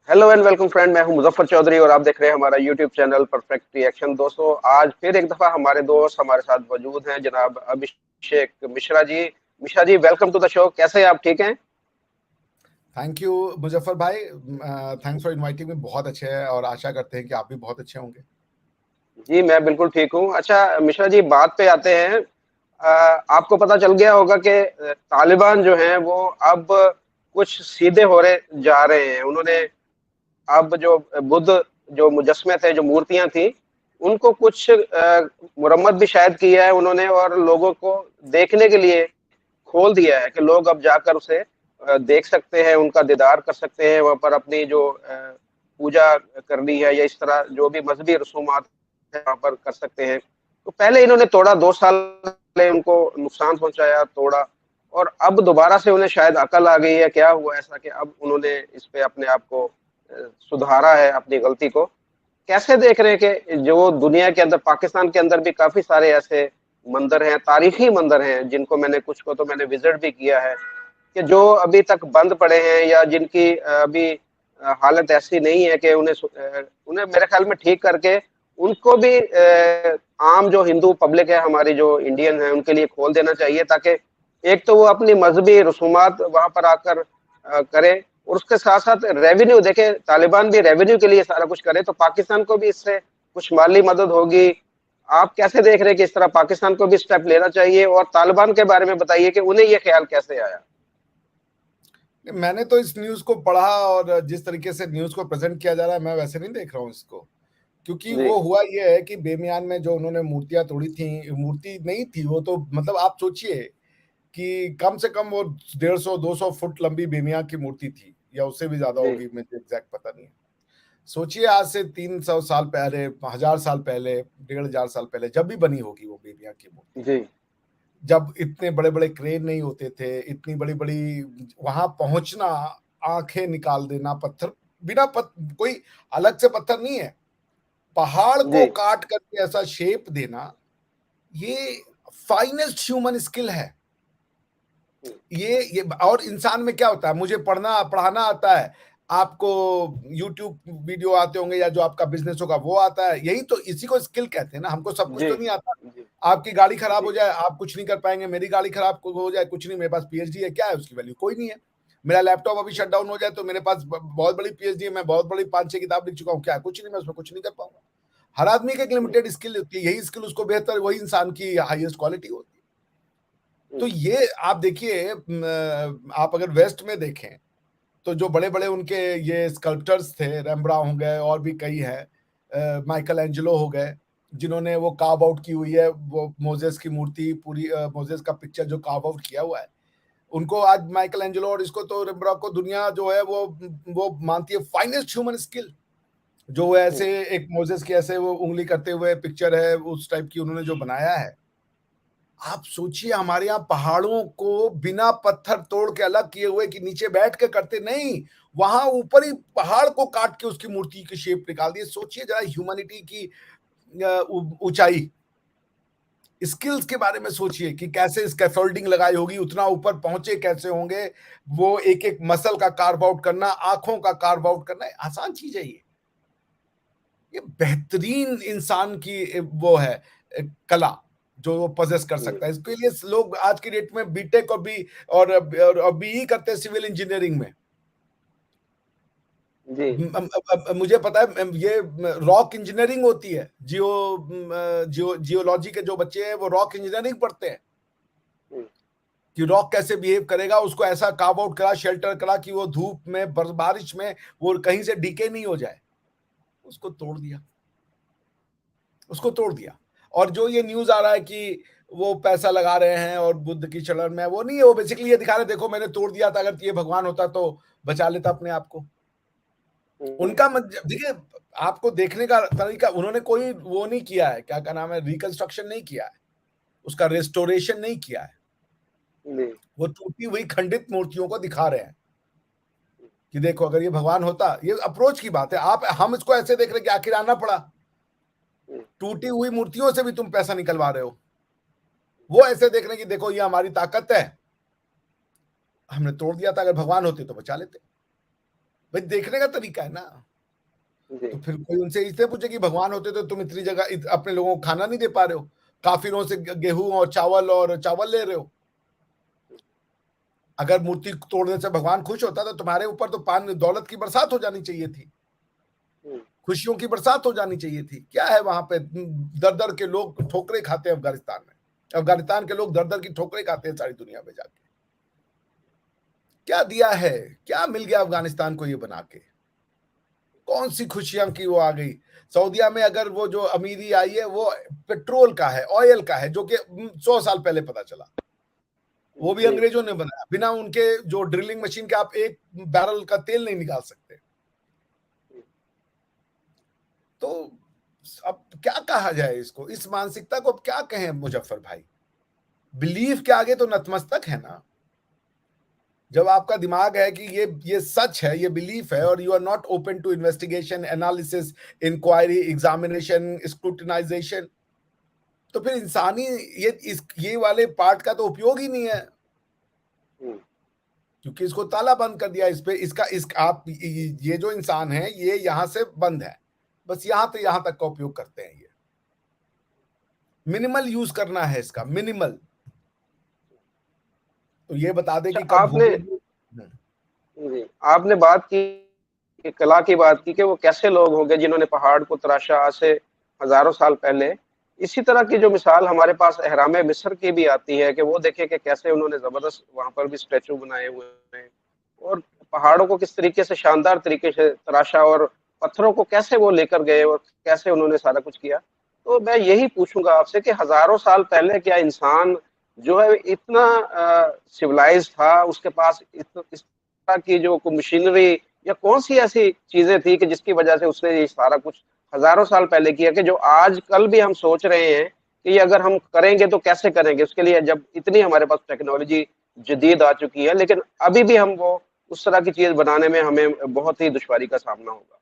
Hello and welcome friend, मैं हूं मुजफ्फर चौधरी और आप देख रहे हैं हमारा यूट्यूब चैनल परफेक्ट रिएक्शन। दोस्तों, आज फिर एक दफा हमारे दोस्त हमारे साथ मौजूद हैं, जनाब Abhishek Mishra ji. Mishra ji, welcome to the show. कैसे हैं आप? ठीक हैं? थैंक यू मुजफ्फर भाई। Thanks for inviting me. बहुत अच्छे हैं और आशा करते हैं कि आप भी बहुत अच्छे होंगे। जी, मैं बिल्कुल ठीक हूं। अच्छा मिश्रा जी, बात पे आते हैं। आपको पता चल गया होगा कि तालिबान जो हैं वो अब कुछ सीधे हो रहे जा रहे हैं। उन्होंने अब जो बुद्ध जो मुजस्मे थे, जो मूर्तियां थी, उनको कुछ मुरम्मत भी शायद की है उन्होंने, और लोगों को देखने के लिए खोल दिया है कि लोग अब जाकर उसे देख सकते हैं, उनका दीदार कर सकते हैं, वहाँ पर अपनी जो पूजा करनी है या इस तरह जो भी मजहबी रसूमात है वहाँ पर कर सकते हैं। तो पहले इन्होंने तोड़ा, 2 साल पहले उनको नुकसान पहुंचाया, तोड़ा, और अब दोबारा से उन्हें शायद अकल आ गई है। क्या हुआ ऐसा कि अब उन्होंने इस पे अपने आप को सुधारा है, अपनी गलती को। कैसे देख रहे हैं कि जो दुनिया के अंदर, पाकिस्तान के अंदर भी काफी सारे ऐसे मंदिर हैं, तारीखी मंदिर हैं, जिनको मैंने, कुछ को तो मैंने विजिट भी किया है, कि जो अभी तक बंद पड़े हैं या जिनकी अभी हालत ऐसी नहीं है कि उन्हें मेरे ख्याल में ठीक करके उनको भी आम जो हिंदू पब्लिक है हमारी, जो इंडियन है, उनके लिए खोल देना चाहिए, ताकि एक तो वो अपनी मजहबी रसूमात वहां पर आकर करे, और उसके साथ साथ रेवेन्यू देखे। तालिबान भी रेवेन्यू के लिए सारा कुछ करे, तो पाकिस्तान को भी इससे कुछ माली मदद होगी। आप कैसे देख रहे हैं कि इस तरह पाकिस्तान को भी स्टेप लेना चाहिए? और तालिबान के बारे में बताइए कि उन्हें ये ख्याल कैसे आया? मैंने तो इस न्यूज को पढ़ा और जिस तरीके से न्यूज को प्रेजेंट किया जा रहा है, मैं वैसे नहीं देख रहा हूँ इसको। क्योंकि जी, वो हुआ ये है कि बेमियान में जो उन्होंने मूर्तियां तोड़ी थी, मूर्ति नहीं थी वो, तो मतलब आप सोचिए कि कम से कम वो 150-200 फुट लंबी बेमियान की मूर्ति थी, या उससे भी ज्यादा जी, होगी, मुझे एग्जैक्ट पता नहीं है। सोचिए आज से 300 साल पहले, 1000 साल पहले, 1500 साल पहले जब भी बनी होगी वो बेमियान की मूर्ति, जी, जब इतने बड़े बड़े क्रेन नहीं होते थे, इतनी बड़ी बड़ी वहां पहुंचना, आंखें निकाल देना, पत्थर बिना कोई अलग से पत्थर नहीं है, पहाड़ जी, को काट करके ऐसा शेप देना, ये फाइनेस्ट ह्यूमन स्किल है। ये और इंसान में क्या होता है, मुझे पढ़ना पढ़ाना आता है, आपको यूट्यूब वीडियो आते होंगे, या जो आपका बिजनेस होगा वो आता है, यही तो, इसी को स्किल कहते हैं ना। हमको सब कुछ जी, तो नहीं आता। जी, आपकी गाड़ी खराब हो जी, जाए, आप कुछ नहीं कर पाएंगे, मेरी गाड़ी खराब हो जाए, कुछ नहीं, मेरे पास पीएचडी है, क्या है उसकी वैल्यू? कोई नहीं है। मेरा लैपटॉप अभी शट डाउन हो जाए तो मेरे पास बहुत बड़ी पीएचडी है, मैं बहुत बड़ी 5-6 किताब लिख चुका हूँ, क्या कुछ नहीं, मैं उसमें कुछ नहीं कर पाऊंगा। हर आदमी की एक लिमिटेड स्किल होती है, यही स्किल उसको बेहतर, वही इंसान की हाईएस्ट क्वालिटी होती है। तो ये आप देखिए, आप अगर वेस्ट में देखें तो जो बड़े बड़े उनके ये स्कल्प्टर्स थे, रेम्ब्रा हो गए और भी कई हैं, माइकल एंजेलो हो गए, जिन्होंने वो कार्व आउट की हुई है, वो मोजेस की मूर्ति पूरी, मोजेस का पिक्चर जो कार्व आउट किया हुआ है, उनको आज माइकल एंजेलो और इसको तो रेम्ब्रा को दुनिया जो है वो मानती है फाइनेस्ट ह्यूमन स्किल। जो ऐसे एक मोजेस की ऐसे वो उंगली करते हुए पिक्चर है, उस टाइप की उन्होंने जो बनाया है। आप सोचिए, हमारे यहाँ पहाड़ों को बिना पत्थर तोड़ के अलग किए हुए, कि नीचे बैठ के करते नहीं, वहां ऊपर ही पहाड़ को काट के उसकी मूर्ति की शेप निकाल दी। सोचिए जरा ह्यूमैनिटी की ऊंचाई, स्किल्स के बारे में सोचिए कि कैसे स्कैफोल्डिंग लगाई होगी, उतना ऊपर पहुंचे कैसे होंगे, वो एक एक मसल का कार्व आउट करना, आंखों का कार्व आउट करना, आसान चीज है ये बेहतरीन इंसान की वो है, कला, जो वो पोजेस कर जी, सकता है। इसके लिए लोग आज की डेट में बीटेक और बीई करते हैं सिविल इंजीनियरिंग में। जी, मुझे पता है, ये रॉक इंजीनियरिंग होती है, जियोलॉजी के जो बच्चे हैं वो रॉक इंजीनियरिंग पढ़ते हैं, कि रॉक कैसे बिहेव करेगा, उसको ऐसा कार्व आउट करा, शेल्टर करा कि वो धूप में, बारिश में वो कहीं से डीके नहीं हो जाए। उसको तोड़ दिया, उसको तोड़ दिया। और जो ये न्यूज आ रहा है कि वो पैसा लगा रहे हैं और बुद्ध की चलन में, वो नहीं है, वो बेसिकली ये दिखा रहे हैं, देखो मैंने तोड़ दिया था, अगर ये भगवान होता तो बचा लेता अपने आप को। उनका देखिए, आपको देखने का तरीका, उन्होंने कोई वो नहीं किया है, क्या नाम है, रिकंस्ट्रक्शन नहीं किया है, उसका रेस्टोरेशन नहीं किया है। जी, वो टूटी हुई खंडित मूर्तियों को दिखा रहे हैं कि देखो अगर ये भगवान होता। ये अप्रोच की बात है। आप हम इसको ऐसे देख रहे हैं कि आखिर आना पड़ा, टूटी हुई मूर्तियों से भी तुम पैसा निकलवा रहे हो। वो ऐसे देख रहे हैं कि देखो ये हमारी ताकत है, हमने तोड़ दिया था, अगर भगवान होते तो बचा लेते। भाई देखने का तरीका है ना। जी। तो फिर कोई उनसे इसलिए पूछे कि भगवान होते तो तुम इतनी जगह अपने लोगों को खाना नहीं दे पा रहे हो, काफिरों से गेहूं और चावल ले रहे हो। अगर मूर्ति तोड़ने से भगवान खुश होता तो तुम्हारे ऊपर तो पान दौलत की बरसात हो जानी चाहिए थी, खुशियों की बरसात हो जानी चाहिए थी। क्या है वहां पे, दर दर के लोग ठोकरे खाते हैं अफगानिस्तान में। अफगानिस्तान के लोग दर दर की ठोकरे खाते हैं सारी दुनिया में जाके। क्या दिया है, क्या मिल गया अफगानिस्तान को ये बना के? कौन सी खुशियां की वो आ गई। सऊदिया में अगर वो जो अमीरी आई है वो पेट्रोल का है, ऑयल का है, जो कि 100 साल पहले पता चला। वो भी जी। अंग्रेजों ने बनाया। बिना उनके जो ड्रिलिंग मशीन के आप एक बैरल का तेल नहीं निकाल सकते। तो अब क्या कहा जाए इसको, इस मानसिकता को अब क्या कहें मुजफ्फर भाई? बिलीफ के आगे तो नतमस्तक है ना। जब आपका दिमाग है कि ये सच है, ये बिलीफ है, और you are not open to investigation, analysis, inquiry, examination, scrutinization, तो फिर इंसानी ये वाले पार्ट का तो उपयोग ही नहीं है, क्योंकि इसको ताला बंद कर दिया। इस पे आप ये जो इंसान है ये यहां से बंद है, बस यहां तक का उपयोग करते हैं। ये मिनिमल यूज करना है इसका, मिनिमल। तो ये बता दे अच्छा, कि कब आपने भूखेंगे। जी, आपने बात की कला की बात की कि वो कैसे लोग होंगे जिन्होंने पहाड़ को तराशा आज से हजारों साल पहले। इसी तरह की जो मिसाल हमारे पास एहराम मिस्र की भी आती है कि वो देखे कि कैसे उन्होंने जबरदस्त वहां पर भी स्टेचू बनाए हुए हैं, और पहाड़ों को किस तरीके से शानदार तरीके से तराशा, और पत्थरों को कैसे वो लेकर गए और कैसे उन्होंने सारा कुछ किया। तो मैं यही पूछूंगा आपसे कि हजारों साल पहले क्या इंसान जो है इतना सिविलाइज था, उसके पास इस तरह की जो मशीनरी या कौन सी ऐसी चीजें थी कि जिसकी वजह से उसने ये सारा कुछ हजारों साल पहले किया, कि जो आज कल भी हम सोच रहे हैं कि ये अगर हम करेंगे तो कैसे करेंगे, उसके लिए जब इतनी हमारे पास टेक्नोलॉजी जदीद आ चुकी है, लेकिन अभी भी हम वो उस तरह की चीज बनाने में हमें बहुत ही दुश्वारी का सामना होगा।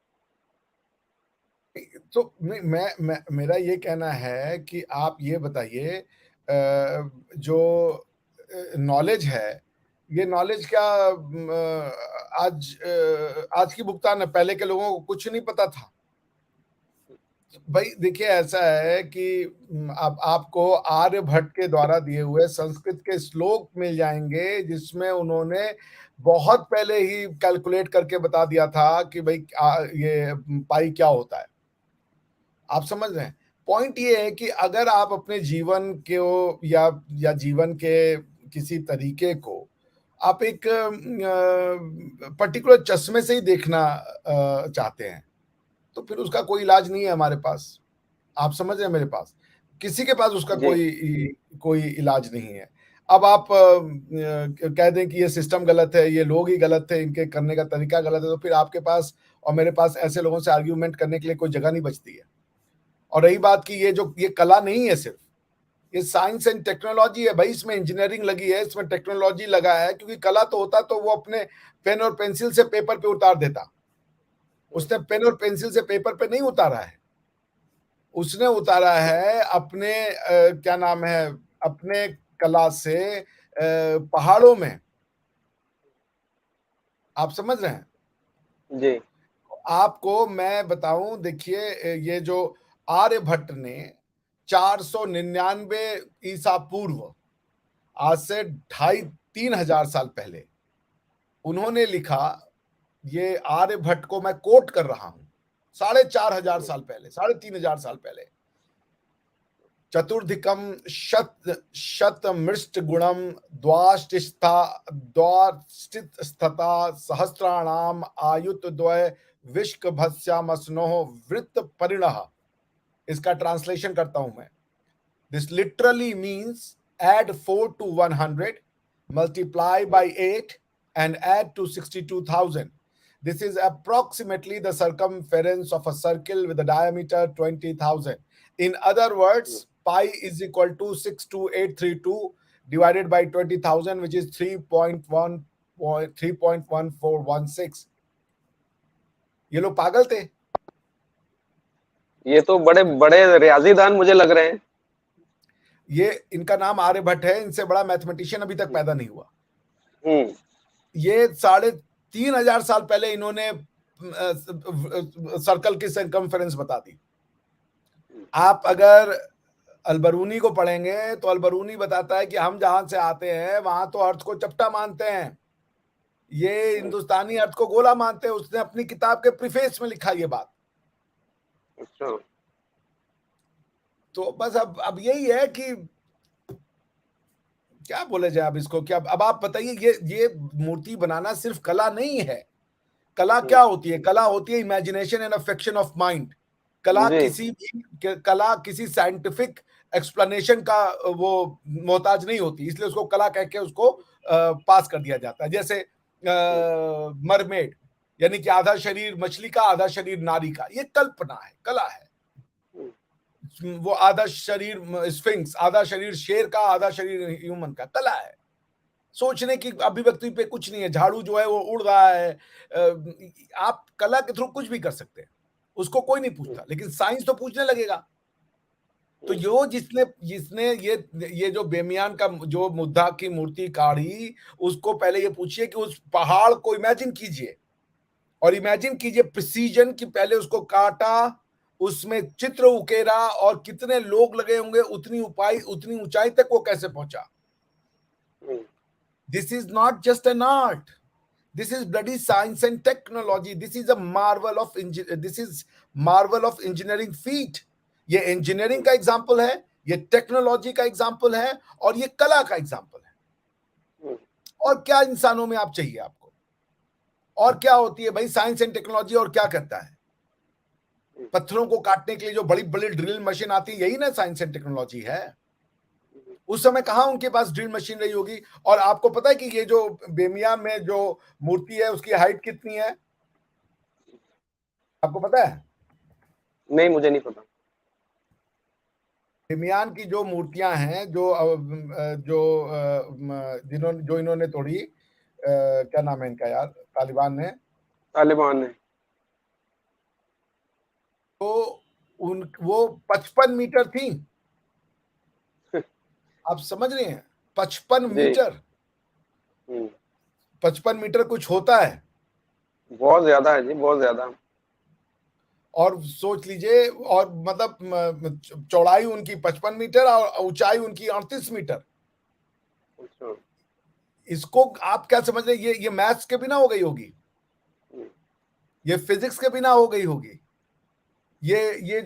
तो मेरा ये कहना है कि आप ये बताइए, जो नॉलेज है, ये नॉलेज क्या आज की भुगतान है? पहले के लोगों को कुछ नहीं पता था। भाई देखिए, ऐसा है कि अब आपको आर्यभट्ट के द्वारा दिए हुए संस्कृत के श्लोक मिल जाएंगे जिसमें उन्होंने बहुत पहले ही कैलकुलेट करके बता दिया था कि भाई ये पाई क्या होता है। आप समझ रहे हैं? पॉइंट ये है कि अगर आप अपने जीवन को या जीवन के किसी तरीके को आप एक पर्टिकुलर चश्मे से ही देखना चाहते हैं, तो फिर उसका कोई इलाज नहीं है हमारे पास। आप समझ रहे हैं? मेरे पास किसी के पास उसका जी। कोई इलाज नहीं है। अब आप कह दें कि ये सिस्टम गलत है, ये लोग ही गलत थे, इनके करने का तरीका गलत है, तो फिर आपके पास और मेरे पास ऐसे लोगों से आर्ग्यूमेंट करने के लिए कोई जगह नहीं बचती है। और रही बात की ये कला नहीं है सिर्फ, ये साइंस एंड टेक्नोलॉजी है भाई। इसमें इंजीनियरिंग लगी है, इसमें टेक्नोलॉजी लगा है। क्योंकि कला तो होता तो वो अपने पेन और पेंसिल से पेपर पे उतार देता। उसने पेन और पेंसिल से पेपर पे नहीं उतारा है, उसने उतारा है अपने क्या नाम है, अपने कला से पहाड़ों में। आप समझ रहे हैं? जी। आपको मैं बताऊं, देखिए, ये जो आर्यभट्ट ने 499 ईसा पूर्व, आज से 2,500-3,000 साल पहले उन्होंने लिखा। ये आर्यभट्ट को मैं कोट कर रहा हूं, 4,500 साल पहले, 3,500 साल पहले। चतुर्धिकम शतमृष्ट गुणम द्वाष्टिस्थता सहस्राणाम आयुत द्वय विष्क भस्यामस्नो वृत्त परिणः। इसका ट्रांसलेशन करता हूं मैं। This literally means add 4 to 100, multiply by 8 and add to 62,000. This is approximately the circumference of a circle with a diameter 20,000. In other words, pi is equal to 62832 divided by 20,000, which is 3.1416. ये लोग पागल थे। ये तो बड़े बड़े रियाजीदान मुझे लग रहे हैं। ये इनका नाम आर्यभट्ट है, इनसे बड़ा मैथमेटिशियन अभी तक पैदा नहीं हुआ। हम्म। ये 3000 साल पहले इन्होंने सर्कल की सरकमफेरेंस बता दी। आप अगर अलबरूनी को पढ़ेंगे तो अलबरूनी बताता है कि हम जहां से आते हैं वहां तो अर्थ को चपटा मानते हैं, ये हिंदुस्तानी अर्थ को गोला मानते हैं। उसने अपनी किताब के प्रीफेस में लिखा ये बात। अच्छा। तो बस अब यही है कि क्या बोले जाए अब इसको, क्या अब आप बताइए। ये मूर्ति बनाना सिर्फ कला नहीं है। कला क्या होती है? कला होती है imagination and affection of mind. कला किसी साइंटिफिक एक्सप्लेनेशन का वो मोहताज नहीं होती, इसलिए उसको कला कह के उसको पास कर दिया जाता है। जैसे मरमेड, यानी कि आधा शरीर मछली का आधा शरीर नारी का, ये कल्पना है, कला है। वो आधा शरीर स्फिंक्स, आधा शरीर शेर का आधा शरीर ह्यूमन का, कला है। सोचने की अभिव्यक्ति पे कुछ नहीं है। झाड़ू जो है वो उड़ रहा है। आप कला के थ्रू कुछ भी कर सकते हैं, उसको कोई नहीं पूछता, लेकिन साइंस तो पूछने लगेगा। तो यो जिसने जिसने ये जो बेमियान का जो मुद्दा की मूर्ति काढ़ी, उसको पहले ये पूछिए कि उस पहाड़ को इमेजिन कीजिए, और इमेजिन कीजिए प्रिसीजन की, पहले उसको काटा, उसमें चित्र उकेरा, और कितने लोग लगे होंगे, उतनी ऊंचाई तक वो कैसे पहुंचा। This is not just an art. This is bloody science and technology. This is a marvel of engineering feat. ये इंजीनियरिंग का एग्जाम्पल है, ये टेक्नोलॉजी का एग्जाम्पल है, और ये कला का एग्जाम्पल है। और क्या इंसानों में आप चाहिए आपको? और क्या होती है भाई साइंस एंड टेक्नोलॉजी? और क्या करता है? पत्थरों को काटने के लिए जो बड़ी बड़ी ड्रिल मशीन आती है, यही ना साइंस एंड टेक्नोलॉजी है। उस समय कहां उनके पास ड्रिल मशीन रही होगी? और आपको पता है कि ये जो बेमिया में जो मूर्ति है उसकी हाइट कितनी है? आपको पता है? नहीं, मुझे नहीं पता। बेमियान की जो मूर्तियां हैं, जो इन्होंने तोड़ी, क्या नाम है इनका यार, तालिबान ने, तालिबान ने, तो वो 55 मीटर थी। आप समझ रहे हैं? 55 मीटर। 55 मीटर कुछ होता है? बहुत ज्यादा है जी, बहुत ज्यादा। और सोच लीजिए, और मतलब चौड़ाई उनकी 55 मीटर और ऊंचाई उनकी 38 मीटर। इसको आप क्या समझ रहे हैं? ये मैथ्स के बिना हो गई होगी, ये फिजिक्स के बिना हो गई होगी। ये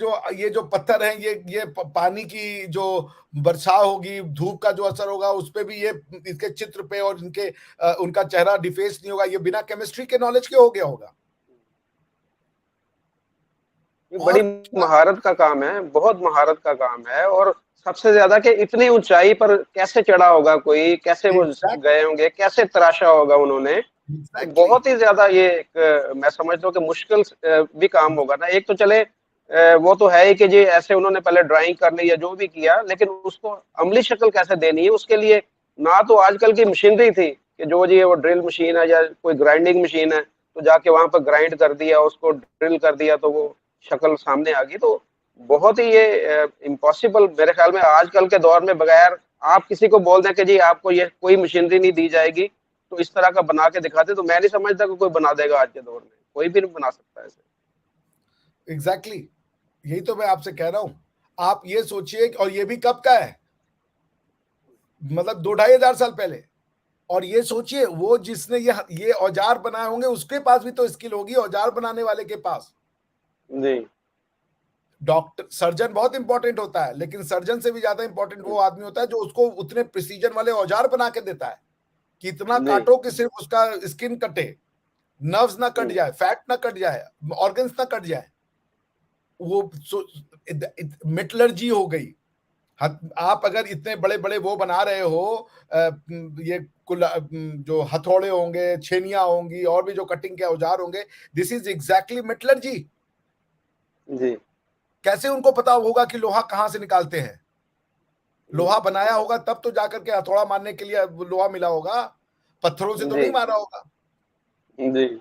जो पत्थर हैं, ये पानी की जो बरसात होगी, धूप का जो असर होगा, उस पे भी ये इसके चित्र पे और इनके उनका चेहरा डिफेस नहीं होगा। ये बिना केमिस्ट्री के नॉलेज के हो गया होगा। ये बड़ी महारत का काम है, बहुत महारत का काम है। और सबसे ज्यादा कि इतनी ऊंचाई पर कैसे चढ़ा होगा कोई, कैसे वो गए होंगे, कैसे तराशा होगा उन्होंने। तो बहुत ही ज्यादा ये एक मैं समझता हूँ कि मुश्किल भी काम होगा ना। एक तो चले वो तो है ही कि जी ऐसे उन्होंने पहले ड्राइंग कर ली या जो भी किया, लेकिन उसको अमली शक्ल कैसे देनी है, उसके लिए ना तो आजकल की मशीनरी थी कि जो जी वो ड्रिल मशीन है या कोई ग्राइंडिंग मशीन है, तो जाके वहां पर ग्राइंड कर दिया, उसको ड्रिल कर दिया तो वो शक्ल सामने आ गई। तो बहुत ही ये इम्पॉसिबल मेरे ख्याल में आजकल के दौर में, बगैर आप किसी को बोल दें कि जी आपको ये कोई मशीनरी नहीं दी जाएगी तो इस तरह का बना के दिखाते, तो मैं नहीं समझता कि कोई बना देगा। आज के दौर में कोई भी नहीं बना सकता ऐसे। एग्जैक्टली, यही तो मैं आपसे कह रहा हूं। आप ये सोचिए, और ये भी कब का है, मतलब 2-2.5 साल पहले। और ये सोचिए वो जिसने ये औजार बनाए होंगे, उसके पास भी तो स्किल होगी औजार बनाने वाले के पास। जी। डॉक्टर, सर्जन बहुत इंपॉर्टेंट होता है, लेकिन सर्जन से भी ज्यादा इंपॉर्टेंट वो आदमी होता है जो उसको उतने प्रिसीजन वाले औजार बना के देता है कि इतना काटो कि सिर्फ उसका स्किन कटे, नर्व्स ना कट जाए, फैट ना कट जाए, ऑर्गन्स ना कट जाए। वो मेटलर्जी हो गई। आप अगर इतने बड़े बड़े वो बना रहे हो, ये जो हथौड़े होंगे, छेनियां होंगी, और भी जो कटिंग के औजार होंगे, दिस इज एग्जैक्टली मेटलर्जी। जी। कैसे उनको पता होगा कि लोहा कहां से निकालते हैं? लोहा बनाया होगा तब तो जाकर के हथौड़ा मारने के लिए लोहा मिला होगा, पत्थरों से तो नहीं मारा होगा। जी।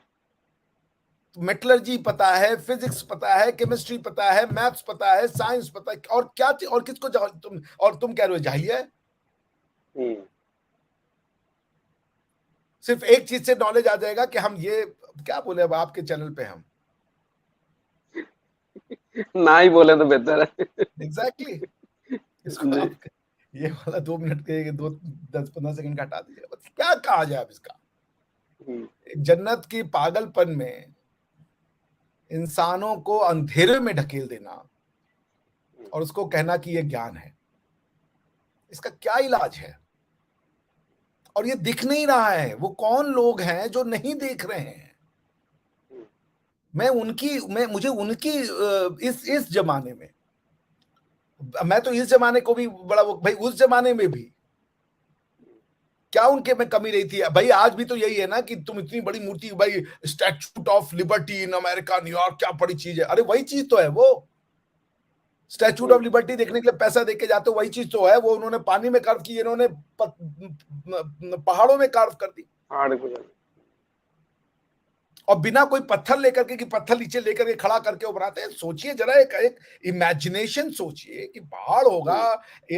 मेटलर्जी पता है, फिजिक्स पता है, केमिस्ट्री पता है, मैथ्स पता है, साइंस पता है, और क्या और किसको तुम कह रहे हो जाहिल है? सिर्फ एक चीज से नॉलेज आ जाएगा कि हम ये क्या बोले अब आपके चैनल पे हम ना ही बोले तो बेहतर है। एग्जैक्टली इसको जी। आप ये वाला 2 मिनट के 10-15 सेकंड का हटा दीजिएगा, बस क्या कहा जाए अब इसका। हम्म, जन्नत की पागलपन में इंसानों को अंधेरे में ढकेल देना और उसको कहना कि ये ज्ञान है, इसका क्या इलाज है? और ये दिख नहीं रहा है। वो कौन लोग हैं जो नहीं देख रहे हैं? मुझे उनकी इस जमाने में, मैं तो इस जमाने को भी बड़ा भाई, उस जमाने में भी क्या उनके में कमी रही थी भाई? आज भी तो यही है ना कि तुम इतनी बड़ी मूर्ति भाई, statue of liberty in America, New York, क्या बड़ी चीज है। अरे वही चीज तो है वो। स्टैच्यू ऑफ लिबर्टी देखने के लिए पैसा देके जाते हो, वही चीज तो है वो। उन्होंने पानी में कार्व की, इन्होंने पहाड़ों में कार्व कर दी, और बिना कोई पत्थर लेकर के, कि पत्थर नीचे लेकर के खड़ा करके वो बनाते हैं। सोचिए जरा, एक इमेजिनेशन सोचिए कि पहाड़ होगा,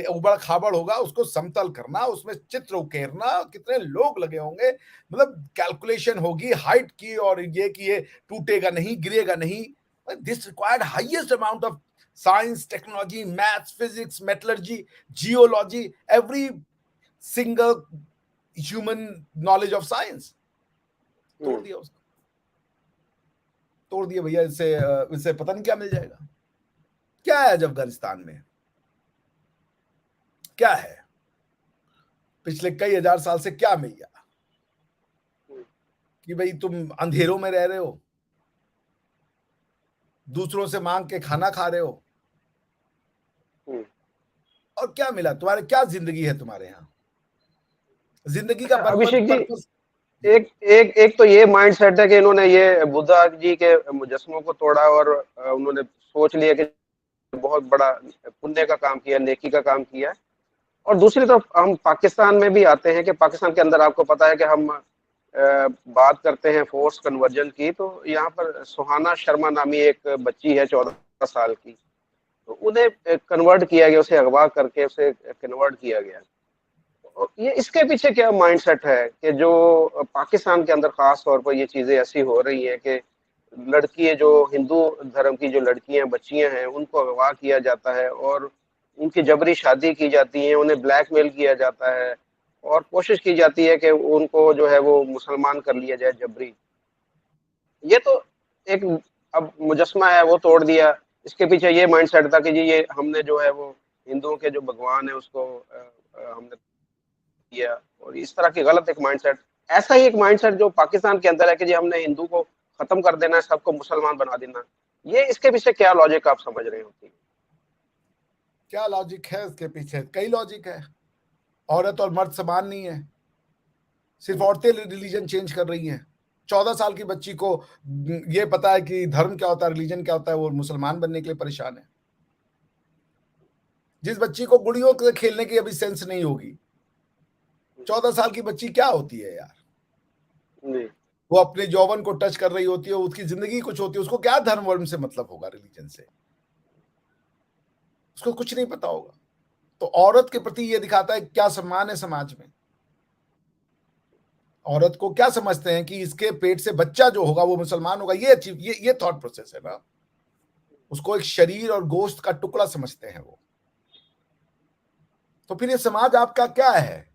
उबड़ खाबड़ होगा, उसको समतल करना, उसमें चित्र उकेरना, कितने लोग लगे होंगे, मतलब कैलकुलेशन होगी हाइट की, और ये कि ये टूटेगा नहीं, गिरेगा नहीं। This required highest amount of science, technology, maths, physics, metallurgy, geology, every single human knowledge of science तोड़ दिया उसको, तोड़ दिए भैया। इससे पता नहीं क्या मिल जाएगा। क्या है आज अफगानिस्तान में? क्या है पिछले कई हजार साल से? क्या मिल गया कि भाई तुम अंधेरों में रह रहे हो, दूसरों से मांग के खाना खा रहे हो, और क्या मिला तुम्हारे? क्या जिंदगी है तुम्हारे यहाँ? जिंदगी का अभिषेक जी, पर्पस। एक एक एक तो ये माइंड सेट है कि इन्होंने ये बुद्धा जी के मुजस्मों को तोड़ा और उन्होंने सोच लिया कि बहुत बड़ा पुण्य का काम किया, नेकी का काम किया। और दूसरी तरफ हम पाकिस्तान में भी आते हैं कि पाकिस्तान के अंदर आपको पता है कि हम बात करते हैं फोर्स कन्वर्जन की, तो यहाँ पर सुहाना शर्मा नामी एक बच्ची है 14 साल की, तो उन्हें कन्वर्ट किया गया, उसे अगवा करके उसे कन्वर्ट किया गया। ये इसके पीछे क्या माइंडसेट है कि जो पाकिस्तान के अंदर खास तौर पर ये चीजें ऐसी हो रही हैं कि लड़की, जो हिंदू धर्म की जो लड़कियां बच्चियां हैं, उनको अगवा किया जाता है और उनकी जबरी शादी की जाती है, उन्हें ब्लैकमेल किया जाता है और कोशिश की जाती है कि उनको जो है वो मुसलमान कर लिया जाए जबरी। ये तो एक अब मुजस्मा है वो तोड़ दिया। इसके पीछे ये माइंडसेट था कि जी ये हमने जो है वो हिंदुओं के जो भगवान है उसको हमने किया, और इस तरह की गलत एक माइंडसेट, ऐसा ही एक माइंडसेट जो पाकिस्तान के अंदर है कि जी हमने हिंदू को खत्म कर देना है, सबको मुसलमान बना देना। ये इसके पीछे क्या लॉजिक आप समझ रहे होती है? क्या लॉजिक है इसके पीछे? कई लॉजिक है। औरत और मर्द समान नहीं है, सिर्फ औरतें रिलीजन चेंज कर रही हैं। 14 साल की बच्ची को ये पता है कि धर्म क्या होता है, रिलीजन क्या होता है, वो मुसलमान बनने के लिए परेशान है। जिस बच्ची को गुड़ियों से खेलने की अभी सेंस नहीं होगी, 14 साल की बच्ची क्या होती है यार? जी। वो अपने यौवन को टच कर रही होती है, उसकी जिंदगी कुछ होती है, उसको क्या धर्म वर्म से मतलब होगा, रिलीजन से? उसको कुछ नहीं पता होगा। तो औरत के प्रति ये दिखाता है क्या सम्मान है समाज में। औरत को क्या समझते हैं कि इसके पेट से बच्चा जो होगा वो मुसलमान होगा। ये थॉट प्रोसेस है ना। उसको एक शरीर और गोश्त का टुकड़ा समझते हैं वो। तो फिर ये समाज आपका क्या है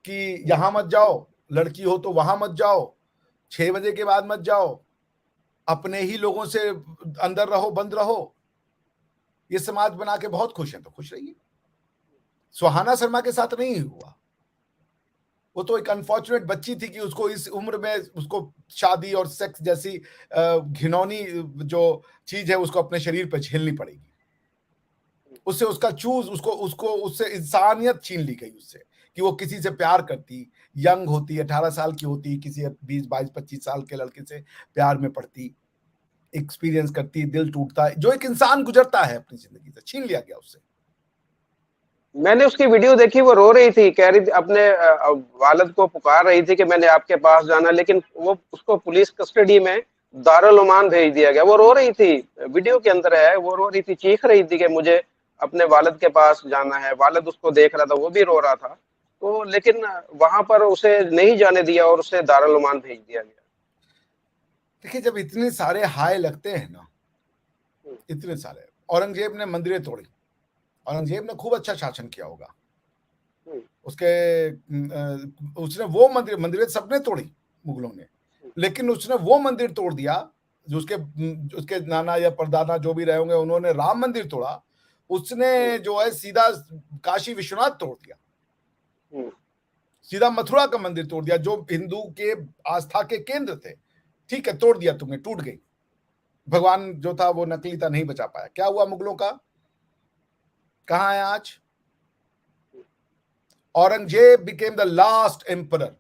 कि यहां मत जाओ, लड़की हो तो वहां मत जाओ, 6 बजे के बाद मत जाओ, अपने ही लोगों से अंदर रहो, बंद रहो। ये समाज बना के बहुत खुश है, तो खुश रहिए। सुहाना शर्मा के साथ नहीं हुआ। वो तो एक अनफॉर्चुनेट बच्ची थी कि उसको इस उम्र में उसको शादी और सेक्स जैसी घिनौनी जो चीज है उसको अपने शरीर पर झेलनी पड़ेगी। उससे उसका चूज उसको उसको उससे इंसानियत छीन ली गई उससे, कि वो किसी से प्यार करती, यंग होती, 18 साल की होती, किसी 20, 22, 25 साल के लड़के से प्यार में पड़ती, एक्सपीरियंस करती, दिल टूटता है। जो एक इंसान गुजरता है अपनी जिंदगी से, छीन लिया गया उससे। मैंने उसकी वीडियो देखी, वो रो रही थी, कह रही थी अपने वालिद को पुकार रही थी कि मैंने आपके पास जाना, लेकिन वो उसको पुलिस कस्टडी में दारुल उमान भेज दिया गया। वो रो रही थी, वीडियो के अंदर है, वो रो रही थी, चीख रही थी कि मुझे अपने वालिद के पास जाना है। वालिद उसको देख रहा था, वो भी रो रहा था। तो लेकिन वहां पर उसे नहीं जाने दिया और उसे दारुल उमान भेज दिया गया। देखिए, जब इतने सारे हाय लगते हैं ना, हम्म, इतने सारे, औरंगजेब ने मंदिरें तोड़ी, औरंगजेब ने खूब अच्छा शासन किया होगा, हम्म, उसके उसने वो मंदिरें सबने तोड़ी मुगलों ने, लेकिन उसने वो मंदिर तोड़ दिया जो उसके नाना या परदादा जो भी रहे होंगे, उन्होंने राम मंदिर तोड़ा, हम्म, उसने जो है सीधा काशी विश्वनाथ तोड़ दिया, हम्म, सीधा मथुरा का मंदिर तोड़ दिया जो हिंदू के आस्था के केंद्र थे। ठीक है, तोड़ दिया तुमने, टूट गई, भगवान जो था वो नकली था, नहीं बचा पाया। क्या हुआ मुगलों का, कहां है आज? Aurangzeb became the last emperor.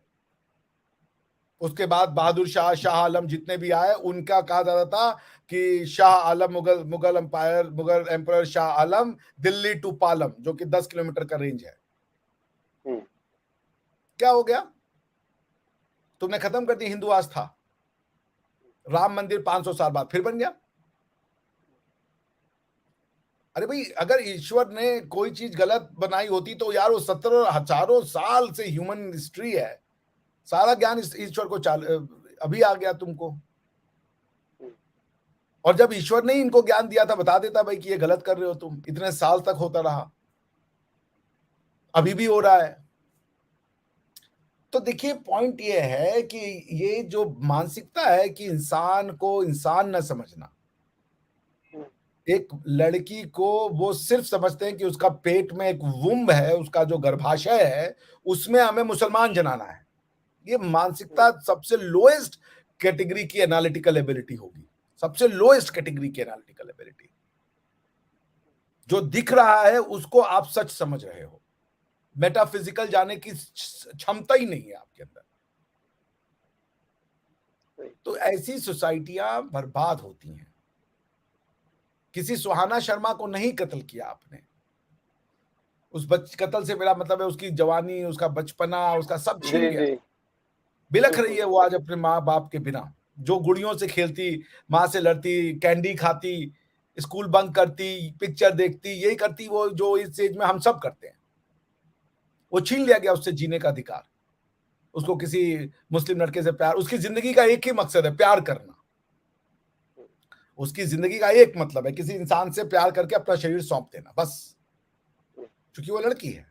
उसके बाद बहादुर शाह, शाह आलम जितने भी आए, उनका कहा जाता था कि Shah Alam, Mughal empire, Mughal emperor Shah Alam, Delhi to Palam, जो कि 10 किलोमीटर का रेंज है। हम्म। क्या हो गया? तुमने खत्म कर दी हिंदू आस्था। राम मंदिर 500 साल बाद फिर बन गया। अरे भाई, अगर ईश्वर ने कोई चीज गलत बनाई होती तो यार, वो 17 हजारों साल से ह्यूमन हिस्ट्री है, सारा ज्ञान ईश्वर को अभी आ गया तुमको। और जब ईश्वर ने इनको ज्ञान दिया था, बता देता भाई कि ये गलत कर रहे हो तुम, इतने साल तक होता रहा, अभी भी हो रहा है। तो देखिए, पॉइंट ये है कि ये जो मानसिकता है कि इंसान को इंसान न समझना, एक लड़की को वो सिर्फ समझते हैं कि उसका पेट में एक वुम्ब है, उसका जो गर्भाशय है, उसमें हमें मुसलमान जनाना है। ये मानसिकता सबसे लोएस्ट कैटेगरी की एनालिटिकल एबिलिटी होगी, सबसे लोएस्ट कैटेगरी की एनालिटिकल एबिलिटी। जो दिख रहा है उसको आप सच समझ रहे हो, मेटाफिजिकल जाने की क्षमता ही नहीं है आपके अंदर। तो ऐसी सोसाइटियां बर्बाद होती हैं। किसी सुहाना शर्मा को नहीं कत्ल किया आपने, उस कत्ल से मेरा मतलब है उसकी जवानी, उसका बचपना, उसका सब छीन जी, गया। जी। बिलख रही बिल्कुल, है वो आज अपने माँ बाप के बिना, जो गुड़ियों से खेलती, माँ से लड़ती, कैंडी खाती, स्कूल बंक करती, पिक्चर देखती, यही करती वो जो इस एज में हम सब करते हैं। वो छीन लिया गया उससे जीने का अधिकार। उसको किसी मुस्लिम लड़के से प्यार, उसकी जिंदगी का एक ही मकसद है, प्यार करना। उसकी जिंदगी का एक मतलब है, किसी इंसान से प्यार करके अपना शरीर सौंप देना, बस। क्योंकि वो लड़की है,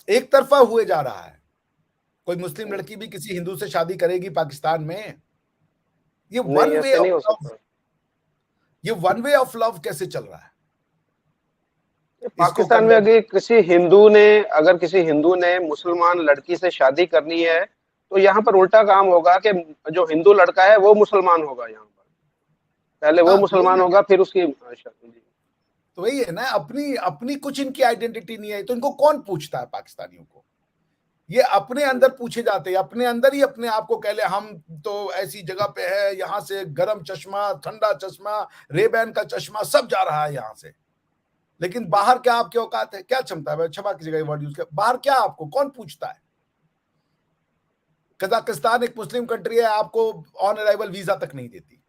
एक तरफा हुए जा रहा है। कोई मुस्लिम लड़की भी किसी हिंदू से शादी करेगी पाकिस्तान में? ये नहीं, वन वे ऐसे नहीं ऑफ हो लव, सकता। ये वन वे ऑफ लव कैसे चल रहा है? इसको पाकिस्तान में कंडेम, अगर किसी हिंदू ने मुसलमान लड़की से शादी करनी है, तो यहाँ पर उल्टा काम होगा कि जो हिंदू लड़का है वो मुसलमान होगा यहाँ पर। पहले वो हाँ, तो वही मुसलमान है होगा, फिर उसकी शादी। जी। तो वही है ना, अपनी अपनी कुछ इनकी आइडेंटिटी नहीं है, तो इनको कौन पूछता है पाकिस्तानियों को? ये अपने अंदर पूछे जाते हैं, अपने अंदर ही अपने आप को कह ले हम तो ऐसी जगह पे है, यहाँ से गर्म चश्मा, ठंडा चश्मा, रेबैन का चश्मा सब जा रहा है यहाँ से। लेकिन बाहर क्या आपकी औकात है, क्या क्षमता है? क्षमा की जगह वर्ड यूज कर, बाहर क्या आपको कौन पूछता है? कजाकिस्तान एक मुस्लिम कंट्री है, आपको ऑन अराइवल वीजा तक नहीं देती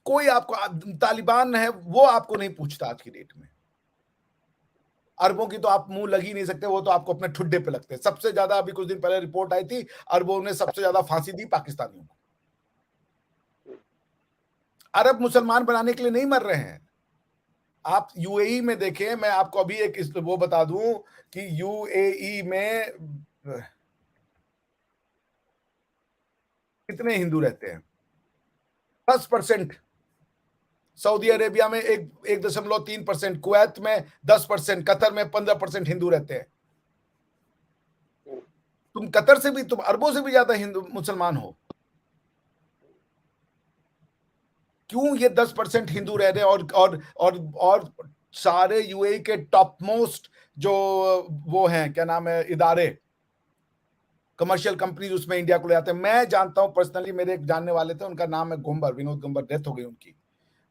कोई। आपको तालिबान है, वो आपको नहीं पूछता आज की डेट में। अरबों की तो आप मुंह लग ही नहीं सकते, वो तो आपको अपने ठुड्डे पे लगते हैं। सबसे ज्यादा अभी कुछ दिन पहले रिपोर्ट आई थी, अरबों ने सबसे ज्यादा फांसी दी पाकिस्तानियों को। अरब मुसलमान बनाने के लिए नहीं मर रहे हैं। आप यूएई में देखें, मैं आपको अभी एक वो बता दूं कि यूएई में कितने हिंदू रहते हैं? 10%। सऊदी अरेबिया में 1.3%, कुवैत में 10%, कतर में 15% हिंदू रहते हैं। तुम कतर से भी, तुम अरबों से भी ज्यादा हिंदू मुसलमान हो। क्यों ये 10% हिंदू रह रहे हैं? और सारे यूएई के टॉप मोस्ट जो वो हैं, क्या नाम है, इदारे, कमर्शियल कंपनीज उसमें इंडिया को ले आते हैं। मैं जानता हूं पर्सनली, मेरे एक जानने वाले थे, उनका नाम है गुम्बर, विनोद गुम्बर, डेथ हो गई उनकी।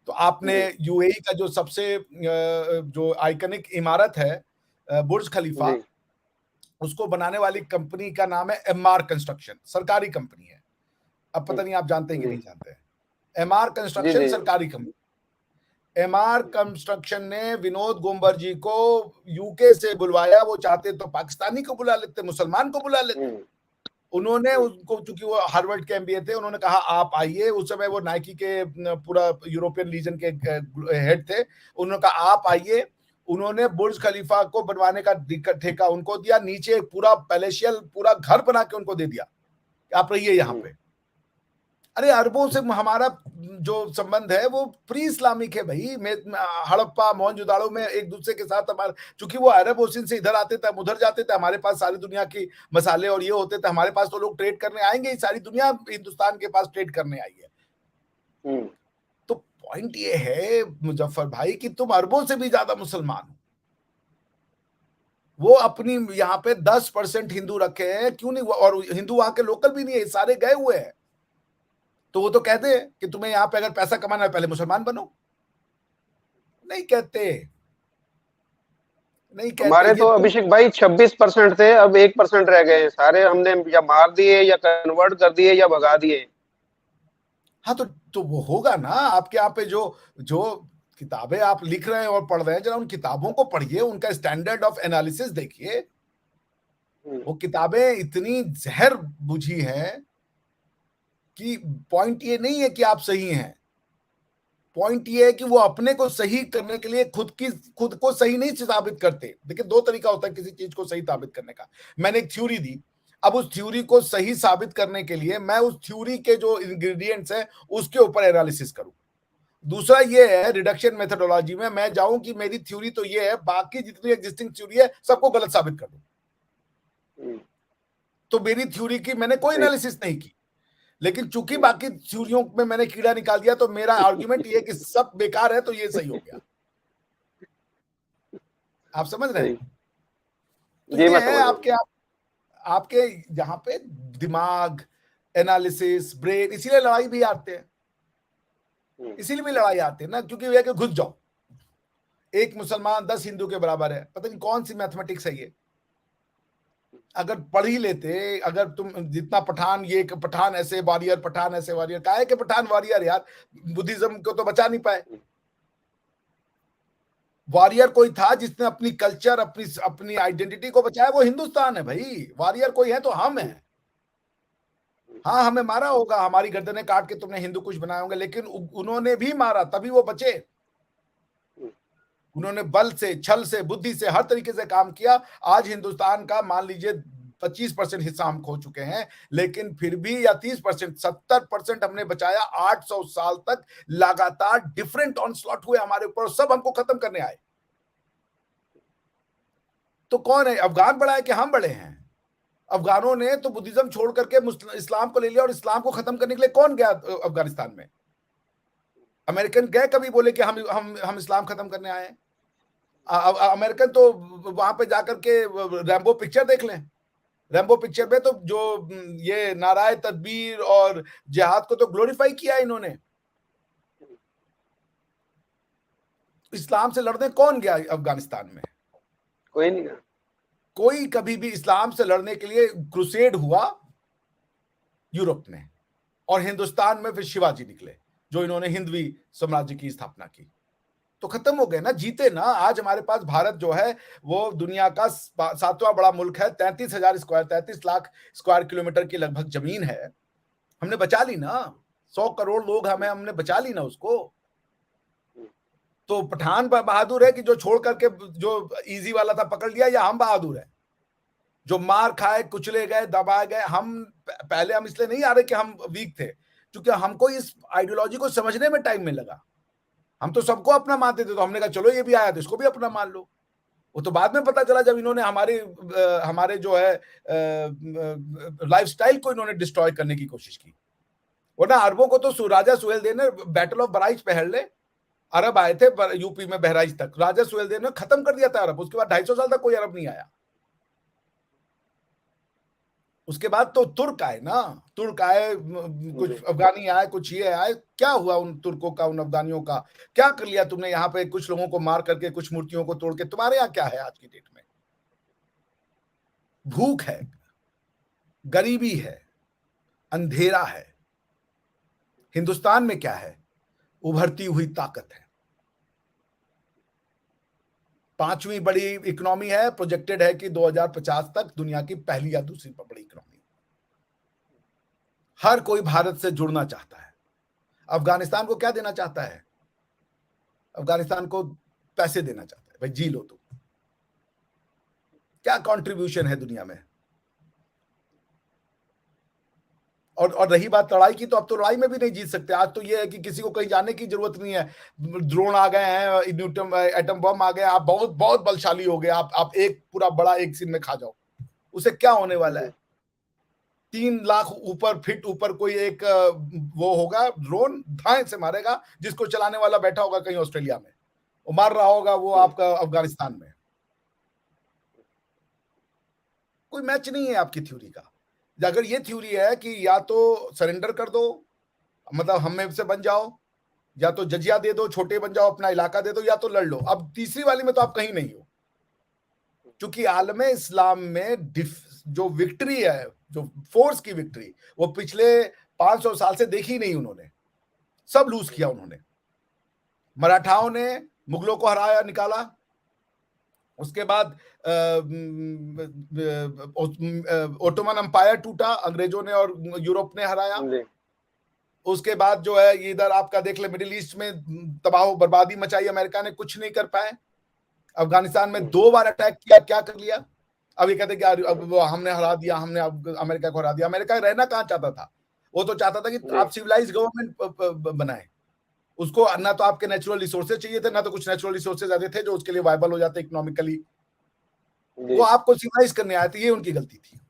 तो आपने जी। यूएई का जो सबसे जो आइकनिक इमारत है, बुर्ज खलीफा, जी। उसको बनाने वाली कंपनी का नाम है एमआर कंस्ट्रक्शन, सरकारी कंपनी है। अब पता नहीं आप जानते हैं कि जी। नहीं जानते हैं? एमआर जी। कंस्ट्रक्शन जी। सरकारी कंपनी। एमआर कंस्ट्रक्शन ने विनोद गोमबर जी को यूके से बुलवाया, वो चाहते तो पाकिस्तानी को बुला लेते, मुसलमान को बुला लेते। उन्होंने उनको, चूंकि वो हार्वर्ड के एमबीए थे, उन्होंने कहा आप आइए। उस समय वो नाइकी के पूरा यूरोपियन रीजन के हेड थे। उन्होंने कहा आप आइए। उन्होंने बुर्ज खलीफा को बनवाने का ठेका उनको दिया, नीचे पूरा पैलेशियल पूरा घर बना के उनको दे दिया, आप रहिए यहाँ पे। अरे अरबों से हमारा जो संबंध है वो प्री इस्लामिक है भाई। हड़प्पा मोहनजोदाड़ो में एक दूसरे के साथ हमारे, चूंकि वो अरब ओशियन से इधर आते थे, हम उधर जाते थे, हमारे पास सारी दुनिया की मसाले और ये होते थे, हमारे पास तो लोग ट्रेड करने आएंगे, सारी दुनिया हिंदुस्तान के पास ट्रेड करने आई है। तो पॉइंट ये है मुजफ्फर भाई कि तुम अरबों से भी ज्यादा मुसलमान हो। वो अपनी यहाँ पे 10% हिंदू रखे हैं, क्यों नहीं? और हिंदू वहां के लोकल भी नहीं है, सारे गए हुए हैं। तो वो तो कहते हैं कि तुम्हें यहाँ पे अगर पैसा कमाना है पहले मुसलमान बनो। नहीं कहते, नहीं कहते। हमारे तो अभिषेक भाई 26% थे, अब 1% रह गए हैं। सारे हमने या मार दिए या कन्वर्ट कर दिए या भगा दिए। हाँ तो वो होगा ना आपके यहाँ पे जो जो किताबें आप लिख रहे हैं और पढ़ रहे हैं, जरा उन किताबों को पढ़िए, उनका स्टैंडर्ड ऑफ एनालिसिस देखिए। वो किताबें इतनी जहर बुझी हैं कि पॉइंट ये नहीं है कि आप सही हैं, पॉइंट ये है कि वो अपने को सही करने के लिए खुद को सही नहीं साबित करते। देखिए, दो तरीका होता है किसी चीज को सही साबित करने का। मैंने एक थ्योरी दी, अब उस थ्योरी को सही साबित करने के लिए मैं उस थ्योरी के जो इंग्रेडिएंट्स हैं उसके ऊपर एनालिसिस करूं। दूसरा ये है रिडक्शन मेथोडोलॉजी में मैं जाऊं कि मेरी थ्योरी तो ये है, बाकी जितनी एग्जिस्टिंग थ्योरी है सबको गलत साबित कर दूं। तो मेरी थ्योरी की मैंने कोई एनालिसिस नहीं की, लेकिन चूंकि बाकी थ्योरियों में मैंने कीड़ा निकाल दिया, तो मेरा आर्गुमेंट ये कि सब बेकार है, तो ये सही हो गया। आप समझ रहे हैं? तो जी, ये मैं है समझ आपके आपके यहाँ पे दिमाग, एनालिसिस, ब्रेन, इसीलिए लड़ाई भी आते हैं, इसीलिए भी लड़ाई आती है ना, क्योंकि वे कि घुस जाओ, एक मुसलमान 10 हिंदू के बराबर है। पता नहीं कौन सी मैथमेटिक्स है ये। अगर पढ़ ही लेते, अगर तुम जितना पठान, ये पठान ऐसे वॉरियर, पठान ऐसे वॉरियर, काहे के पठान वॉरियर यार? बुद्धिज्म को तो बचा नहीं पाए। वॉरियर कोई था जिसने अपनी कल्चर, अपनी आइडेंटिटी को बचाया, वो हिंदुस्तान है भाई। वॉरियर कोई है तो हम हैं। हाँ, हमें मारा होगा, हमारी गर्दनें काट के तुमने हिंदू कुछ बनाए होंगे, लेकिन उन्होंने भी मारा, तभी वो बचे। उन्होंने बल से, छल से, बुद्धि से, हर तरीके से काम किया। आज हिंदुस्तान का मान लीजिए 25% हिस्सा हम खो चुके हैं, लेकिन फिर भी, या 30%, 70% हमने बचाया। 800 साल तक लगातार डिफरेंट ऑनस्लॉट हुए हमारे ऊपर, सब हमको खत्म करने आए। तो कौन है? अफगान बड़ा है कि हम बड़े हैं? अफगानों ने तो बुद्धिज्म छोड़ करके इस्लाम को ले लिया, और इस्लाम को खत्म करने के लिए कौन गया अफगानिस्तान में? अमेरिकन गए कभी बोले कि हम इस्लाम खत्म करने आए हैं? अमेरिकन तो वहां पे जाकर के रैम्बो पिक्चर देख लें। रैम्बो पिक्चर में तो जो ये नाराय तदबीर और जिहाद को तो ग्लोरीफाई किया है इन्होंने। इस्लाम से लड़ने कौन गया अफगानिस्तान में? कोई नहीं गया। कोई कभी भी इस्लाम से लड़ने के लिए क्रुसेड हुआ यूरोप में, और हिंदुस्तान में फिर शिवाजी निकले, जो इन्होंने हिंदवी साम्राज्य की स्थापना की। तो खत्म हो गए ना, जीते ना। आज हमारे पास भारत जो है वो दुनिया का 7वां बड़ा मुल्क है। 33 लाख स्क्वायर किलोमीटर की लगभग जमीन है, हमने बचा ली ना। 100 करोड़ लोग हमने बचा ली ना उसको। तो पठान बहादुर है कि जो छोड़ करके जो इजी वाला था पकड़ लिया, या हम बहादुर है जो मार खाए, कुचले गए, दबाए गए? हम पहले हम इसलिए नहीं आ रहे कि हम वीक थे, क्योंकि हमको इस आइडियोलॉजी को समझने में टाइम में लगा। हम तो सबको अपना मानते थे, तो हमने कहा चलो ये भी आया तो इसको भी अपना मान लो। वो तो बाद में पता चला, जब इन्होंने हमारे जो है लाइफस्टाइल को इन्होंने डिस्ट्रॉय करने की कोशिश की। वरना अरबों को तो राजा सुहेलदेव ने बैटल ऑफ बहराइच पहल ले, अरब आए थे यूपी में बहराइच तक, राजा सुहेलदेव ने खत्म कर दिया था अरब। उसके बाद 250 साल तक कोई अरब नहीं आया। उसके बाद तो तुर्क आए ना, तुर्क आए, कुछ अफगानी आए, कुछ ये आए। क्या हुआ उन तुर्कों का, उन अफगानियों का? क्या कर लिया तुमने? यहाँ पे कुछ लोगों को मार करके, कुछ मूर्तियों को तोड़ के। तुम्हारे यहाँ क्या है आज की डेट में? भूख है, गरीबी है, अंधेरा है। हिंदुस्तान में क्या है? उभरती हुई ताकत है। 5वीं बड़ी इकोनॉमी है, प्रोजेक्टेड है कि 2050 तक दुनिया की पहली या दूसरी बड़ी इकोनॉमी। हर कोई भारत से जुड़ना चाहता है। अफगानिस्तान को क्या देना चाहता है? अफगानिस्तान को पैसे देना चाहता है, भाई जी लो तुम। क्या कंट्रीब्यूशन है दुनिया में? और रही बात लड़ाई की, तो अब तो लड़ाई में भी नहीं जीत सकते। आज तो ये है कि किसी को कहीं जाने की जरूरत नहीं है, ड्रोन आ गए हैं, न्यूटन एटम बम आ गए, आप बहुत बहुत बलशाली हो गए, आप एक पूरा बड़ा एक सीन में खा जाओ। उसे क्या होने वाला है? 3 लाख ऊपर फीट ऊपर कोई एक वो होगा ड्रोन, धाए से मारेगा, जिसको चलाने वाला बैठा होगा कहीं ऑस्ट्रेलिया में, वो मार रहा होगा वो आपका अफगानिस्तान में। कोई मैच नहीं है आपकी थ्योरी का। अगर ये थ्योरी है कि या तो सरेंडर कर दो, मतलब हम में से बन जाओ, या तो जजिया दे दो, छोटे बन जाओ, अपना इलाका दे दो, या तो लड़ लो। अब तीसरी वाली में तो आप कहीं नहीं हो, क्योंकि आलम इस्लाम में जो विक्ट्री है, जो फोर्स की विक्ट्री, वो पिछले 500 साल से देखी नहीं उन्होंने। सब लूज किया उन्होंने। मराठाओं ने मुगलों को हराया, निकाला। उसके बाद ओटोमन अंपायर टूटा, अंग्रेजों ने और यूरोप ने हराया। उसके बाद जो है इधर आपका देख ले, मिडिल ईस्ट में तबाह बर्बादी मचाई, अमेरिका ने कुछ नहीं कर पाए। अफगानिस्तान में 2 बार अटैक किया, क्या कर लिया? अब ये कहते कि अब हमने हरा दिया, हमने अमेरिका को हरा दिया। अमेरिका रहना कहाँ चाहता था? वो तो चाहता था कि आप सिविलाइज गवर्नमेंट बनाए। उसको ना तो आपके नेचुरल रिसोर्सेज चाहिए थे, ना तो कुछ नेचुरल रिसोर्सेज आते थे जो उसके लिए वायबल हो जाते इकोनॉमिकली। वो आपको सिविलाइज करने आए थे, ये उनकी गलती थी।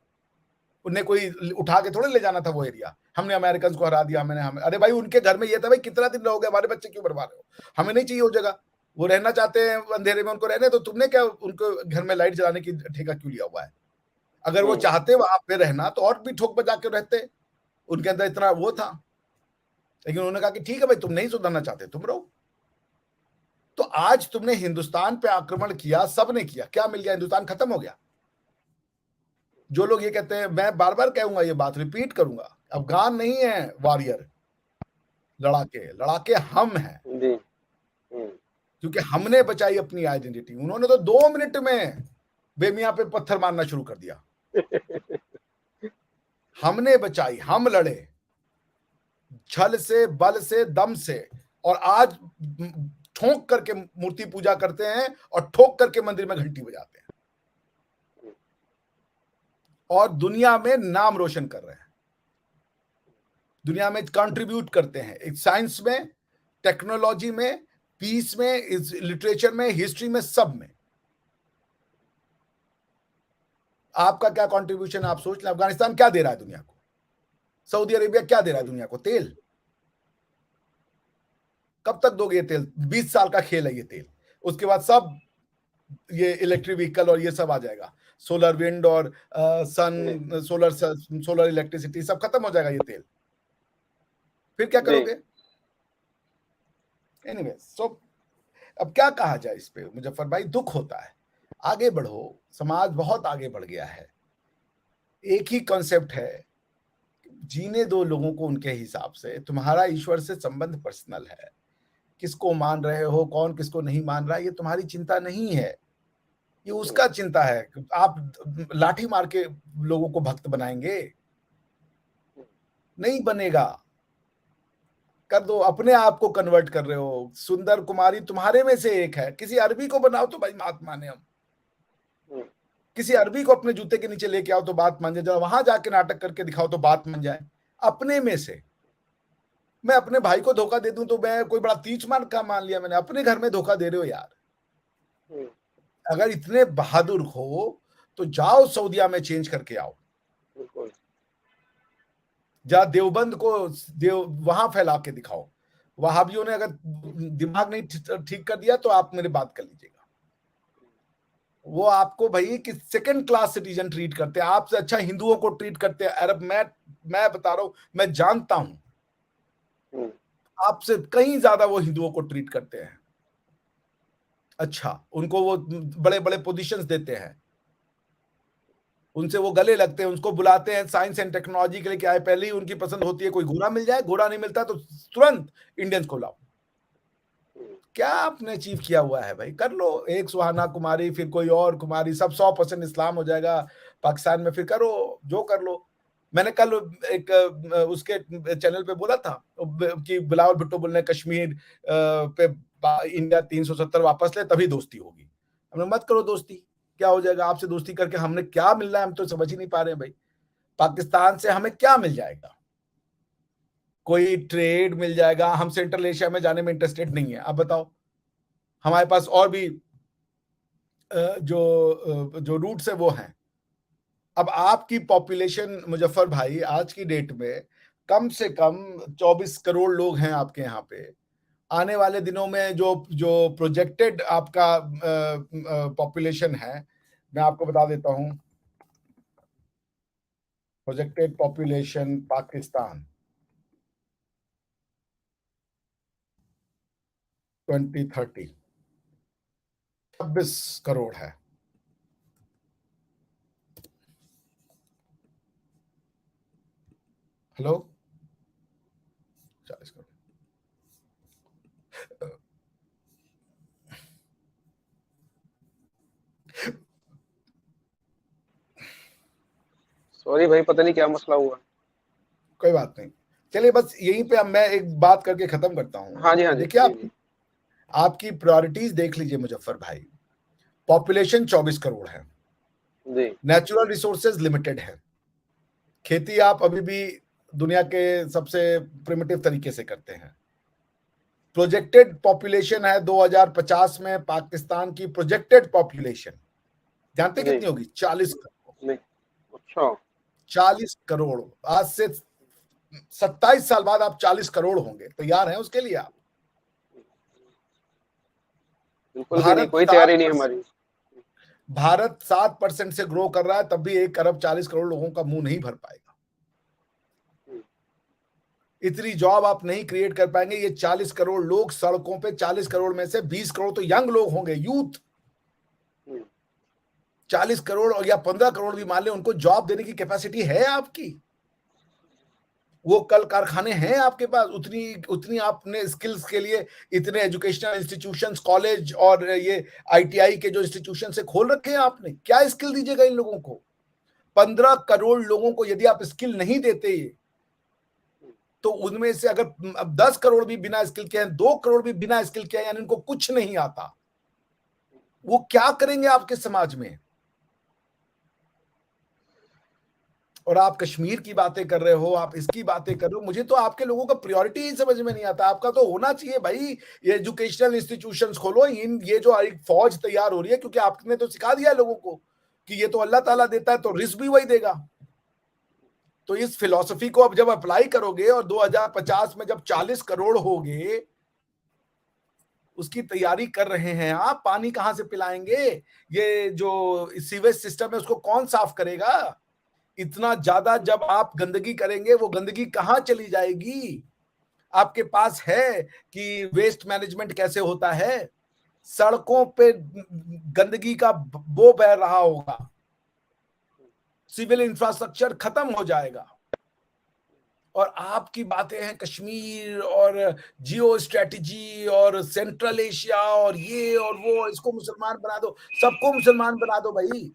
उन्हें कोई उठा के थोड़े ले जाना था वो एरिया। हमने अमेरिकन को हरा दिया, अरे भाई उनके घर में ये था, भाई कितना दिन रहोगे, हमारे बच्चे क्यों बर्बाद हो, हमें नहीं चाहिए वो जगह। वो रहना चाहते हैं अंधेरे में, उनको रहने तो तुमने क्या उनको घर में लाइट जलाने की ठेका क्यों लिया हुआ है? अगर वो चाहते वहां पे रहना तो और भी ठोक बजा के रहते, उनके अंदर इतना वो था। लेकिन उन्होंने कहा कि ठीक है भाई, तुम नहीं सुधरना चाहते, तुम रहो। तो आज तुमने हिंदुस्तान पे आक्रमण किया, सबने किया, क्या मिल गया? हिंदुस्तान खत्म हो गया। जो लोग ये कहते हैं, मैं बार बार कहूंगा, ये बात रिपीट करूंगा, अफगान नहीं है वॉरियर, लड़ाके लड़ाके हम हैं, क्योंकि हमने बचाई अपनी आइडेंटिटी। उन्होंने तो 2 मिनट में बेमियां पे पत्थर मारना शुरू कर दिया। हमने बचाई, हम लड़े छल से, बल से, दम से। और आज ठोक करके मूर्ति पूजा करते हैं और ठोक करके मंदिर में घंटी बजाते हैं और दुनिया में नाम रोशन कर रहे हैं, दुनिया में कंट्रीब्यूट करते हैं, एक साइंस में, टेक्नोलॉजी में, पीस में, लिटरेचर में, हिस्ट्री में, सब में। आपका क्या कंट्रीब्यूशन? आप सोच लें, अफगानिस्तान क्या दे रहा है दुनिया को? सऊदी अरेबिया क्या दे रहा है दुनिया को? तेल। कब तक दोगे ये तेल? 20 साल का खेल है ये तेल। उसके बाद सब ये इलेक्ट्रिक व्हीकल और ये सब आ जाएगा, सोलर विंड और सन, सोलर इलेक्ट्रिसिटी, सब खत्म हो जाएगा ये तेल। फिर क्या करोगे? एनीवे, सो अब क्या कहा जाए इस पे? मुजफ्फर भाई, दुख होता है। आगे बढ़ो, समाज बहुत आगे बढ़ गया है। एक ही कॉन्सेप्ट है, जीने दो लोगों को उनके हिसाब से। तुम्हारा ईश्वर से संबंध पर्सनल है, किसको मान रहे हो, कौन किसको नहीं मान रहा है, ये तुम्हारी चिंता नहीं है, ये उसका चिंता है। आप लाठी मार के लोगों को भक्त बनाएंगे? नहीं बनेगा। कर दो, अपने आप को कन्वर्ट कर रहे हो। सुंदर कुमारी तुम्हारे में से एक है, किसी अरबी को बनाओ तो भाई बात माने हम। किसी अरबी को अपने जूते के नीचे लेके आओ तो बात मान जाए, वहां जाके नाटक करके दिखाओ तो बात मान जाए। अपने में से मैं अपने भाई को धोखा दे दूं तो मैं कोई बड़ा तीच मान लिया मैंने? अपने घर में धोखा दे रहे हो यार। अगर इतने बहादुर हो तो जाओ सऊदिया में चेंज करके आओ, जा देवबंद को वहां फैला के दिखाओ। वहाबियों ने अगर दिमाग नहीं ठीक कर दिया तो आप मेरी बात कर लीजिएगा। वो आपको भाई कि सेकंड क्लास सिटीजन ट्रीट करते हैं, आपसे अच्छा हिंदुओं को ट्रीट करते हैं अरब। मैं बता रहा हूं, मैं जानता हूं, आपसे कहीं ज्यादा वो हिंदुओं को ट्रीट करते हैं। अच्छा, उनको वो बड़े बड़े पोजीशंस देते हैं, उनसे वो गले लगते हैं, उनको बुलाते हैं साइंस एंड टेक्नोलॉजी के लिए। क्या है, पहले ही उनकी पसंद होती है कोई घोड़ा मिल जाए, घोड़ा नहीं मिलता तो तुरंत इंडियंस को लाओ। क्या आपने अचीव किया हुआ है भाई? कर लो, एक सुहाना कुमारी, फिर कोई और कुमारी, सब 100% इस्लाम हो जाएगा पाकिस्तान में, फिर करो, जो कर लो। मैंने कल एक उसके चैनल पे बोला था कि बिलावल भुट्टो बोल रहे कश्मीर पे इंडिया 370 वापस ले तभी दोस्ती होगी। हमने मत करो दोस्ती, क्या हो जाएगा? आपसे दोस्ती करके हमने क्या मिल रहा है, हम तो समझ ही नहीं पा रहे हैं भाई। पाकिस्तान से हमें क्या मिल जाएगा? कोई ट्रेड मिल जाएगा? हम सेंट्रल एशिया में जाने में इंटरेस्टेड नहीं है। आप बताओ, हमारे पास और भी जो रूट्स है वो हैं। अब आपकी पॉपुलेशन मुजफ्फर भाई आज की डेट में कम से कम 24 करोड़ लोग हैं आपके यहाँ पे। आने वाले दिनों में जो जो प्रोजेक्टेड आपका पॉपुलेशन है, मैं आपको बता देता हूं। प्रोजेक्टेड पॉपुलेशन पाकिस्तान 2030 26 करोड़ है। हेलो, 40 करोड़। सॉरी भाई, पता नहीं क्या मसला हुआ। कोई बात नहीं, चलिए बस यहीं पे अब मैं एक बात करके खत्म करता हूं। हाँ जी, हाँ जी, देखिए, जी, जी। आपकी प्रायोरिटीज देख लीजिए मुजफ्फर भाई। पॉपुलेशन 24 करोड़ है, जी, नेचुरल रिसोर्सेज लिमिटेड है, खेती आप अभी भी दुनिया के सबसे प्रिमिटिव तरीके से करते हैं। प्रोजेक्टेड पॉपुलेशन है 2050 में पाकिस्तान की प्रोजेक्टेड पॉपुलेशन, जानते जी। कितनी होगी? 40 करोड़। नहीं। अच्छा। 40 करोड़, आज से 27 साल बाद आप 40 करोड़ होंगे। तैयार हैं उसके लिए आप? बिल्कुल भी नहीं, भारत कोई तैयारी नहीं हमारी। भारत 7% से ग्रो कर रहा है, तब भी 1 अरब 40 करोड़ लोगों का मुंह नहीं भर पाएगा। इतनी जॉब आप नहीं क्रिएट कर पाएंगे। ये 40 करोड़ लोग सड़कों पे, 40 करोड़ में से 20 करोड़ तो यंग लोग होंगे, यूथ। 40 करोड़ और या 15 करोड़ भी मान ले, उनको जॉब देने की कैपेसिटी है आपकी? वो कल कारखाने हैं आपके पास? उतनी उतनी आपने स्किल्स के लिए इतने एजुकेशनल इंस्टीट्यूशंस, कॉलेज और ये आईटीआई के जो इंस्टीट्यूशन से खोल रखे हैं आपने? क्या स्किल दीजिएगा इन लोगों को? 15 करोड़ लोगों को यदि आप स्किल नहीं देते, तो उनमें से अगर 10 करोड़ भी बिना स्किल के हैं, 2 करोड़ भी बिना स्किल के हैं, यानी इनको कुछ नहीं आता, वो क्या करेंगे आपके समाज में? और आप कश्मीर की बातें कर रहे हो, आप इसकी बातें कर रहे हो। मुझे तो आपके लोगों का प्रायोरिटी ही समझ में नहीं आता। आपका तो होना चाहिए भाई, ये एजुकेशनल इंस्टीट्यूशंस खोलो। इन ये जो एक फौज तैयार हो रही है, क्योंकि आपने तो सिखा दिया लोगों को कि ये तो अल्लाह ताला देता है, तो रिस्क भी वही देगा। तो इस फिलॉसफी को अब जब अप्लाई करोगे और 2050 में जब 40 करोड़ हो गए, उसकी तैयारी कर रहे हैं आप। पानी कहां से पिलाएंगे? ये जो सीवेज सिस्टम है उसको कौन साफ करेगा? इतना ज्यादा जब आप गंदगी करेंगे, वो गंदगी कहां चली जाएगी? आपके पास है कि वेस्ट मैनेजमेंट कैसे होता है? सड़कों पे गंदगी का बो बह रहा होगा, सिविल इंफ्रास्ट्रक्चर खत्म हो जाएगा। और आपकी बातें हैं कश्मीर और जियो स्ट्रेटेजी और सेंट्रल एशिया और ये और वो, इसको मुसलमान बना दो, सबको मुसलमान बना दो भाई।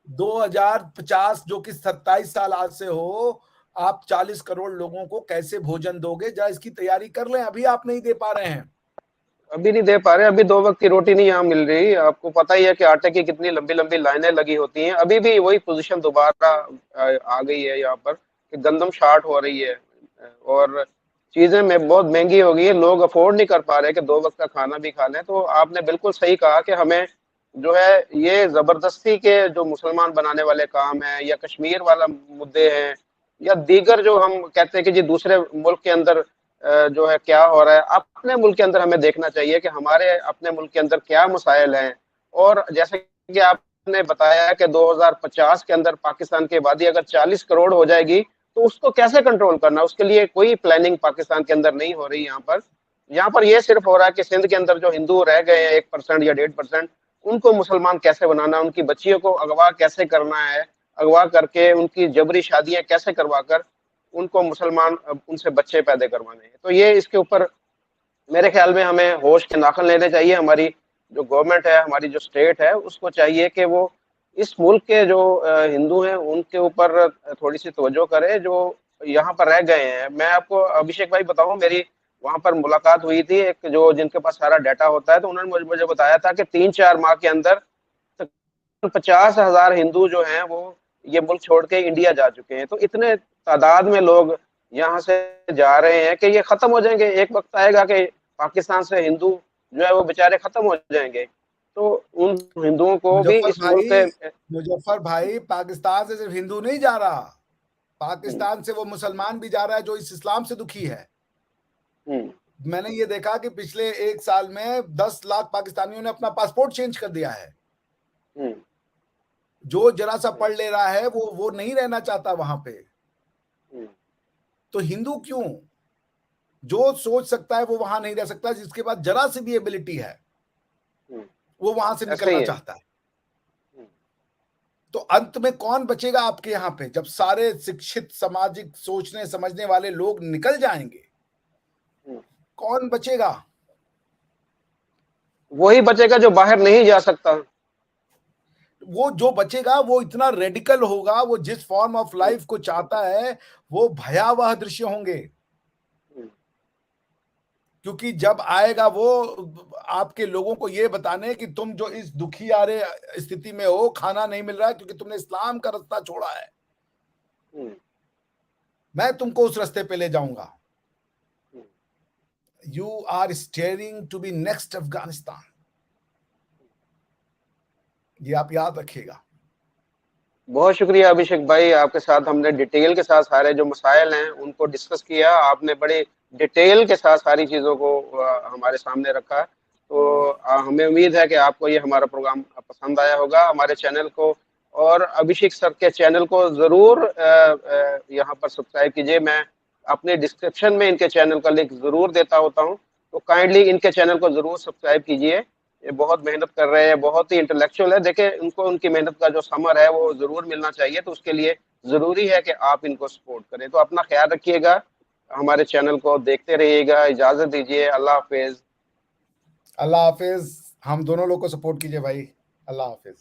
2050 जो कि 27 साल आज से हो, आप 40 करोड़ लोगों को कैसे भोजन दोगे? जरा इसकी तैयारी कर लें, अभी आप नहीं दे पा रहे हैं। अभी नहीं दे पा रहे, अभी 2 वक्त की रोटी नहीं यहाँ मिल रही। आपको पता ही है कि आटे की कितनी लंबी लंबी लाइनें लगी होती हैं। अभी भी वही पोजीशन दोबारा आ गई है यहाँ पर कि गंदम शार्ट हो रही है, और चीजें में बहुत महंगी हो गई है। लोग अफोर्ड नहीं कर पा रहे कि 2 वक्त का खाना भी खा लें। तो आपने बिल्कुल सही कहा कि हमें जो है ये जबरदस्ती के जो मुसलमान बनाने वाले काम है, या कश्मीर वाला मुद्दे हैं, या दीगर जो हम कहते हैं कि जी दूसरे मुल्क के अंदर जो है क्या हो रहा है, अपने मुल्क के अंदर हमें देखना चाहिए कि हमारे अपने मुल्क के अंदर क्या मसाइल हैं। और जैसे कि आपने बताया कि 2050 के अंदर पाकिस्तान की आबादी अगर 40 करोड़ हो जाएगी, तो उसको कैसे कंट्रोल करना, उसके लिए कोई प्लानिंग पाकिस्तान के अंदर नहीं हो रही। यहाँ पर ये सिर्फ हो रहा है कि सिंध के अंदर जो हिंदू रह गए हैं 1% या 1.5%, उनको मुसलमान कैसे बनाना, उनकी बच्चियों को अगवा कैसे करना है, अगवा करके उनकी जबरी शादियां कैसे करवा कर उनको मुसलमान उनसे बच्चे पैदा करवाने हैं। तो ये इसके ऊपर मेरे ख्याल में हमें होश के नाखन लेने चाहिए। हमारी जो गवर्नमेंट है, हमारी जो स्टेट है, उसको चाहिए कि वो इस मुल्क के जो हिंदू हैं उनके ऊपर थोड़ी सी तवज्जो करे, जो यहाँ पर रह गए हैं। मैं आपको अभिषेक भाई बताऊं, मेरी वहां पर मुलाकात हुई थी एक जो जिनके पास सारा डाटा होता है, तो उन्होंने मुझे बताया था कि 3-4 माह के अंदर 50,000 हिंदू जो हैं वो ये मुल्क छोड़ के इंडिया जा चुके हैं। तो इतने तादाद में लोग यहाँ से जा रहे हैं कि ये खत्म हो जाएंगे। एक वक्त आएगा कि पाकिस्तान से हिंदू जो है वो बेचारे खत्म हो जाएंगे। तो उन हिंदुओं को भी इस मुल्क के मुजफ्फर भाई, पाकिस्तान से सिर्फ हिंदू नहीं जा रहा, पाकिस्तान से वो मुसलमान भी जा रहा है जो इस इस्लाम से दुखी है। मैंने ये देखा कि पिछले 1 साल में 10 लाख पाकिस्तानियों ने अपना पासपोर्ट चेंज कर दिया है। जो जरा सा पढ़ ले रहा है वो नहीं रहना चाहता वहां पे। तो हिंदू क्यों? जो सोच सकता है वो वहां नहीं रह सकता, जिसके पास जरा सी भी एबिलिटी है वो वहां से निकलना चाहता है। तो अंत में कौन बचेगा आपके यहाँ पे? जब सारे शिक्षित सामाजिक सोचने समझने वाले लोग निकल जाएंगे, कौन बचेगा? वही बचेगा जो बाहर नहीं जा सकता। वो जो बचेगा वो इतना रेडिकल होगा, वो जिस फॉर्म ऑफ लाइफ को चाहता है वो भयावह दृश्य होंगे। क्योंकि जब आएगा वो आपके लोगों को ये बताने कि तुम जो इस दुखियारे स्थिति में हो, खाना नहीं मिल रहा है क्योंकि तुमने इस्लाम का रास्ता छोड़ा है, मैं तुमको उस रास्ते पे ले जाऊंगा। You are steering to be next Afghanistan. ये आप याद रखिएगा। बहुत शुक्रिया अभिषेक भाई, आपके साथ हमने डिटेल के साथ सारे जो मसाइल हैं उनको डिस्कस किया। आपने बड़े डिटेल के साथ सारी चीज़ों को हमारे सामने रखा। तो हमें उम्मीद है कि आपको ये हमारा प्रोग्राम पसंद आया होगा। हमारे चैनल को और अभिषेक सर के चैनल को ज़रूर यहाँ पर सब्सक्राइब कीजिए। मैं अपने डिस्क्रिप्शन में इनके चैनल का लिंक ज़रूर देता होता हूँ, तो काइंडली इनके चैनल को ज़रूर सब्सक्राइब कीजिए। ये बहुत मेहनत कर रहे हैं, बहुत ही इंटेलेक्चुअल है। देखिए, उनको उनकी मेहनत का जो समर है वो ज़रूर मिलना चाहिए, तो उसके लिए ज़रूरी है कि आप इनको सपोर्ट करें। तो अपना ख्याल रखिएगा, हमारे चैनल को देखते रहिएगा। इजाज़त दीजिए, अल्लाह हाफिज़। अल्लाह हाफिज़। हम दोनों लोग को सपोर्ट कीजिए भाई। अल्लाह हाफिज़।